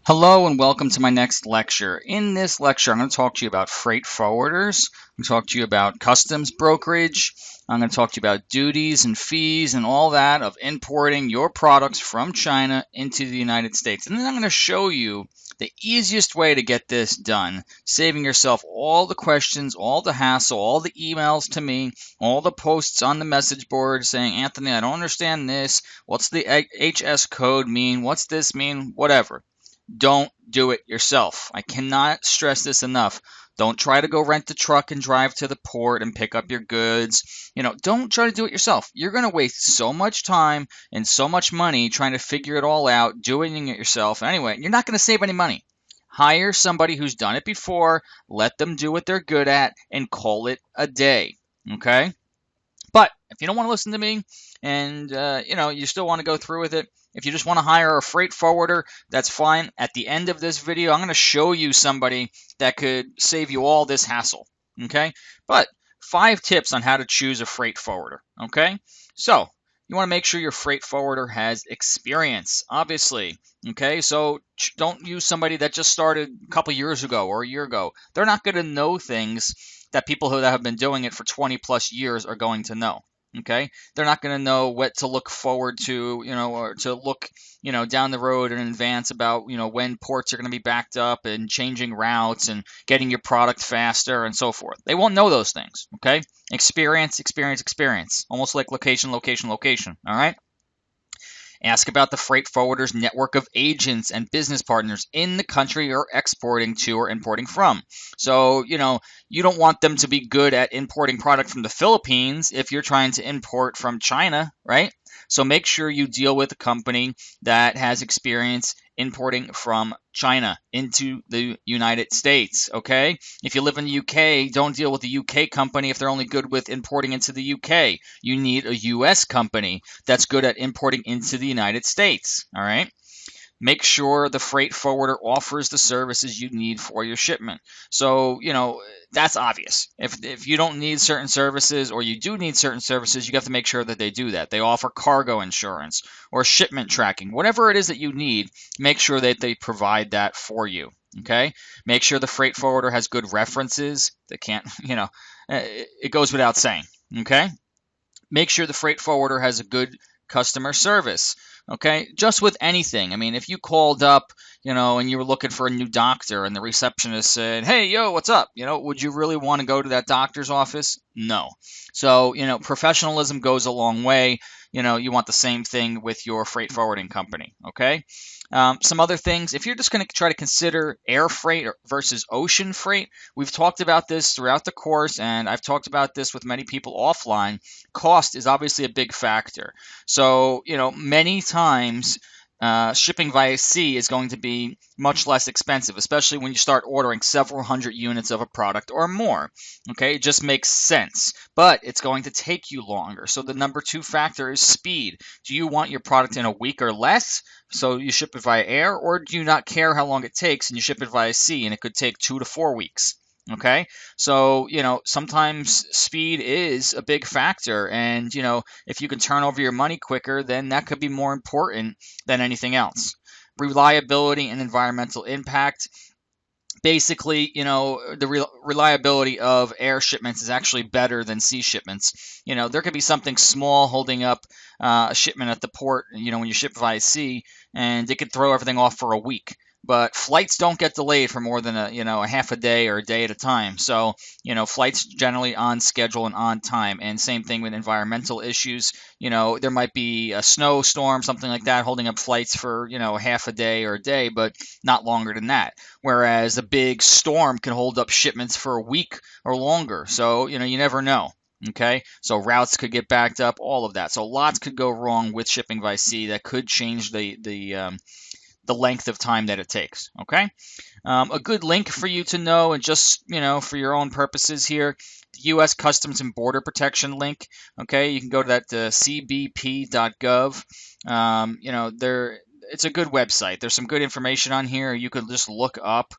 Hello and welcome to my next lecture. In this lecture, I'm going to talk to you about freight forwarders. I'm going to talk to you about customs brokerage. I'm going to talk to you about duties and fees and all that of importing your products from China into the United States. And then I'm going to show you the easiest way to get this done, saving yourself all the questions, all the hassle, all the emails to me, all the posts on the message board saying, Anthony, I don't understand this. What's the HS code mean? What's this mean? Whatever. Don't do it yourself. I cannot stress this enough. Don't try to go rent a truck and drive to the port and pick up your goods. Don't try to do it yourself. You're going to waste so much time and so much money trying to figure it all out, doing it yourself. Anyway, you're not going to save any money. Hire somebody who's done it before, let them do what they're good at, and call it a day. Okay? But if you don't want to listen to me and you still want to go through with it, if you just want to hire a freight forwarder, that's fine. At the end of this video, I'm going to show you somebody that could save you all this hassle. Okay? But 5 tips on how to choose a freight forwarder. Okay? So you want to make sure your freight forwarder has experience, obviously. Okay? So don't use somebody that just started a couple years ago or a year ago. They're not going to know things that people that have been doing it for 20 plus years are going to know. Okay, they're not going to know what to look forward to, or to look, down the road in advance about, when ports are going to be backed up and changing routes and getting your product faster and so forth. They won't know those things. Okay, experience, experience, experience, almost like location, location, location. All right. Ask about the freight forwarder's network of agents and business partners in the country you're exporting to or importing from. So, you don't want them to be good at importing product from the Philippines if you're trying to import from China, right? So make sure you deal with a company that has experience importing from China into the United States, okay? If you live in the UK, don't deal with the UK company if they're only good with importing into the UK. You need a US company that's good at importing into the United States, all right? Make sure the freight forwarder offers the services you need for your shipment. So, that's obvious. If you don't need certain services or you do need certain services, you have to make sure that they do that. They offer cargo insurance or shipment tracking. Whatever it is that you need, make sure that they provide that for you. Okay? Make sure the freight forwarder has good references. They can't, it goes without saying. Okay? Make sure the freight forwarder has a good customer service. Okay, just with anything. I mean, if you called up, and you were looking for a new doctor and the receptionist said, hey, yo, what's up? Would you really want to go to that doctor's office? No. So, professionalism goes a long way. You want the same thing with your freight forwarding company. Okay. Some other things, if you're just going to try to consider air freight versus ocean freight, we've talked about this throughout the course, and I've talked about this with many people offline. Cost is obviously a big factor. So, many times shipping via sea is going to be much less expensive, especially when you start ordering several hundred units of a product or more. Okay, it just makes sense, but it's going to take you longer. So the number 2 factor is speed. Do you want your product in a week or less, so you ship it via air, or do you not care how long it takes and you ship it via sea and it could take 2 to 4 weeks? Okay, so sometimes speed is a big factor, and if you can turn over your money quicker, then that could be more important than anything else. Reliability and environmental impact. Basically, the reliability of air shipments is actually better than sea shipments. There could be something small holding up a shipment at the port, when you ship via sea, and it could throw everything off for a week. But flights don't get delayed for more than a half a day or a day at a time. So, flights generally on schedule and on time. And same thing with environmental issues. There might be a snowstorm, something like that, holding up flights for, half a day or a day, but not longer than that. Whereas a big storm can hold up shipments for a week or longer. So, you never know. Okay, so routes could get backed up, all of that. So lots could go wrong with shipping by sea that could change the length of time that it takes. Okay, a good link for you to know, and just for your own purposes here, the U.S. Customs and Border Protection link. Okay, you can go to that cbp.gov. it's a good website. There's some good information on here. You could just look up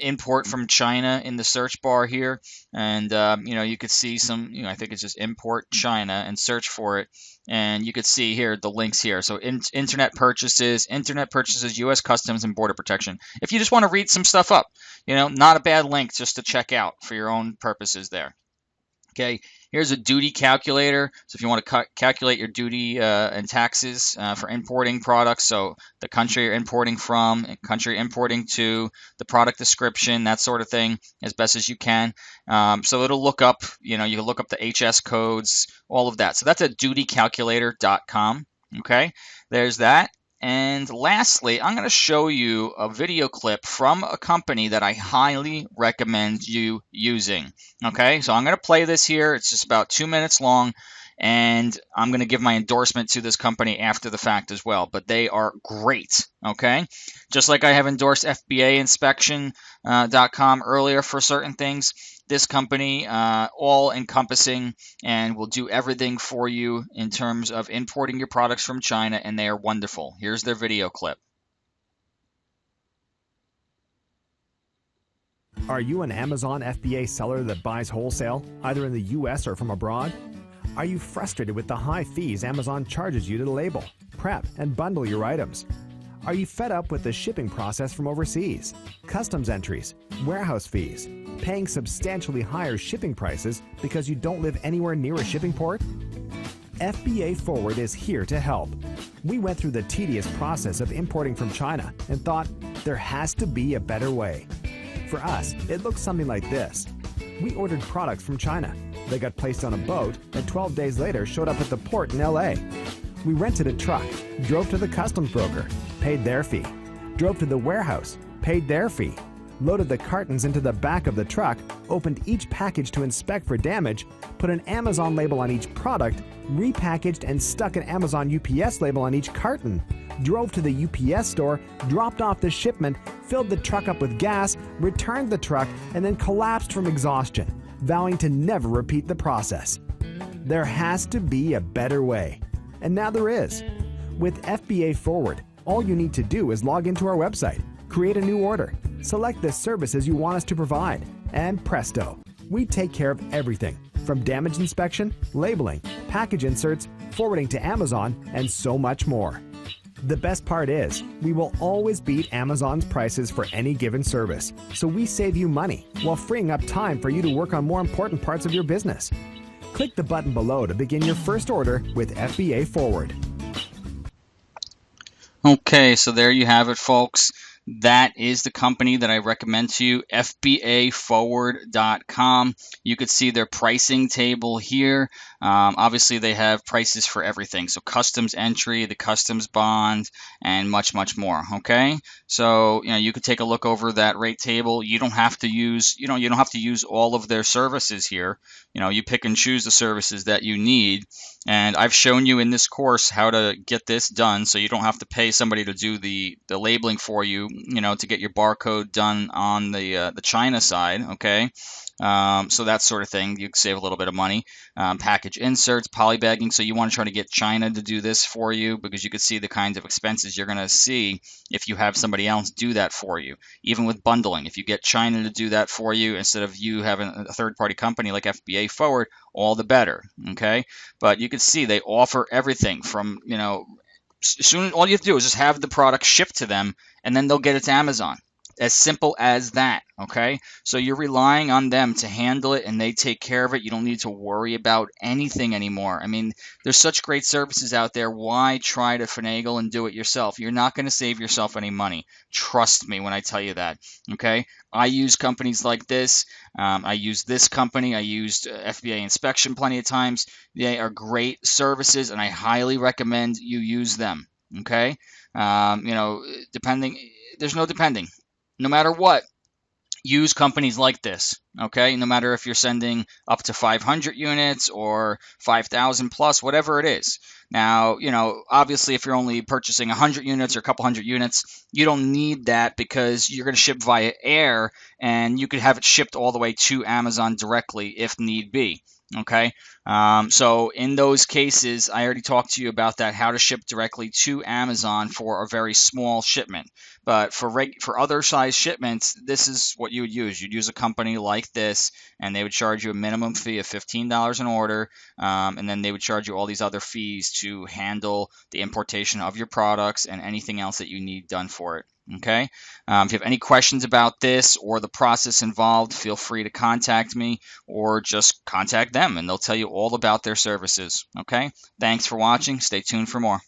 import from China in the search bar here, and you could see some. I think it's just import China and search for it, and you could see here the links here. So internet purchases, U.S. Customs and Border Protection. If you just want to read some stuff up, not a bad link just to check out for your own purposes there. Okay, here's a duty calculator. So if you want to calculate your duty and taxes for importing products, so the country you're importing from, country you're importing to, the product description, that sort of thing, as best as you can. So it'll look up, you can look up the HS codes, all of that. So that's at dutycalculator.com. Okay, there's that. And lastly, I'm going to show you a video clip from a company that I highly recommend you using. Okay, so I'm going to play this here. It's just about 2 minutes long, and I'm going to give my endorsement to this company after the fact as well. But they are great. Okay, just like I have endorsed FBAinspection.com earlier for certain things. This company, all encompassing, and will do everything for you in terms of importing your products from China, and they are wonderful. Here's their video clip. Are you an Amazon FBA seller that buys wholesale, either in the US or from abroad? Are you frustrated with the high fees Amazon charges you to label, prep, and bundle your items? Are you fed up with the shipping process from overseas, customs entries, warehouse fees, paying substantially higher shipping prices because you don't live anywhere near a shipping port? FBA Forward is here to help. We went through the tedious process of importing from China and thought there has to be a better way. For us, it looks something like this. We ordered products from China. They got placed on a boat and 12 days later showed up at the port in LA. We rented a truck, drove to the customs broker, paid their fee, drove to the warehouse, paid their fee, loaded the cartons into the back of the truck, opened each package to inspect for damage, put an Amazon label on each product, repackaged and stuck an Amazon UPS label on each carton, drove to the UPS store, dropped off the shipment, filled the truck up with gas, returned the truck, and then collapsed from exhaustion, vowing to never repeat the process. There has to be a better way. And now there is. With FBA Forward, all you need to do is log into our website, create a new order, select the services you want us to provide, and presto, we take care of everything from damage inspection, labeling, package inserts, forwarding to Amazon, and so much more. The best part is, we will always beat Amazon's prices for any given service, so we save you money while freeing up time for you to work on more important parts of your business. Click the button below to begin your first order with FBA Forward. Okay, so there you have it, folks. That is the company that I recommend to you, FBAforward.com. You could see their pricing table here. Obviously, they have prices for everything. So customs entry, the customs bond, and much, much more. Okay, so you could take a look over that rate table. You don't have to use, you don't have to use all of their services here. You pick and choose the services that you need. And I've shown you in this course how to get this done, so you don't have to pay somebody to do the labeling for you. To get your barcode done on the China side, okay? So that sort of thing, you can save a little bit of money. Package inserts, polybagging, so you want to try to get China to do this for you because you could see the kinds of expenses you're going to see if you have somebody else do that for you. Even with bundling, if you get China to do that for you instead of you having a third-party company like FBA Forward, all the better, okay? But you can see they offer everything from, soon all you have to do is just have the product shipped to them, and then they'll get it to Amazon. As simple as that, okay? So you're relying on them to handle it, and they take care of it. You don't need to worry about anything anymore. I mean, there's such great services out there. Why try to finagle and do it yourself? You're not going to save yourself any money. Trust me when I tell you that, okay? I use companies like this. I use this company. I used FBA Inspection plenty of times. They are great services, and I highly recommend you use them, okay? There's no depending. No matter what, use companies like this, okay? No matter if you're sending up to 500 units or 5,000 plus, whatever it is. Now, obviously if you're only purchasing 100 units or a couple hundred units, you don't need that because you're going to ship via air and you could have it shipped all the way to Amazon directly if need be. Okay, so in those cases, I already talked to you about that, how to ship directly to Amazon for a very small shipment. But for other size shipments, this is what you would use. You'd use a company like this, and they would charge you a minimum fee of $15 an order, and then they would charge you all these other fees to handle the importation of your products and anything else that you need done for it. Okay. If you have any questions about this or the process involved, feel free to contact me or just contact them and they'll tell you all about their services. Okay. Thanks for watching. Stay tuned for more.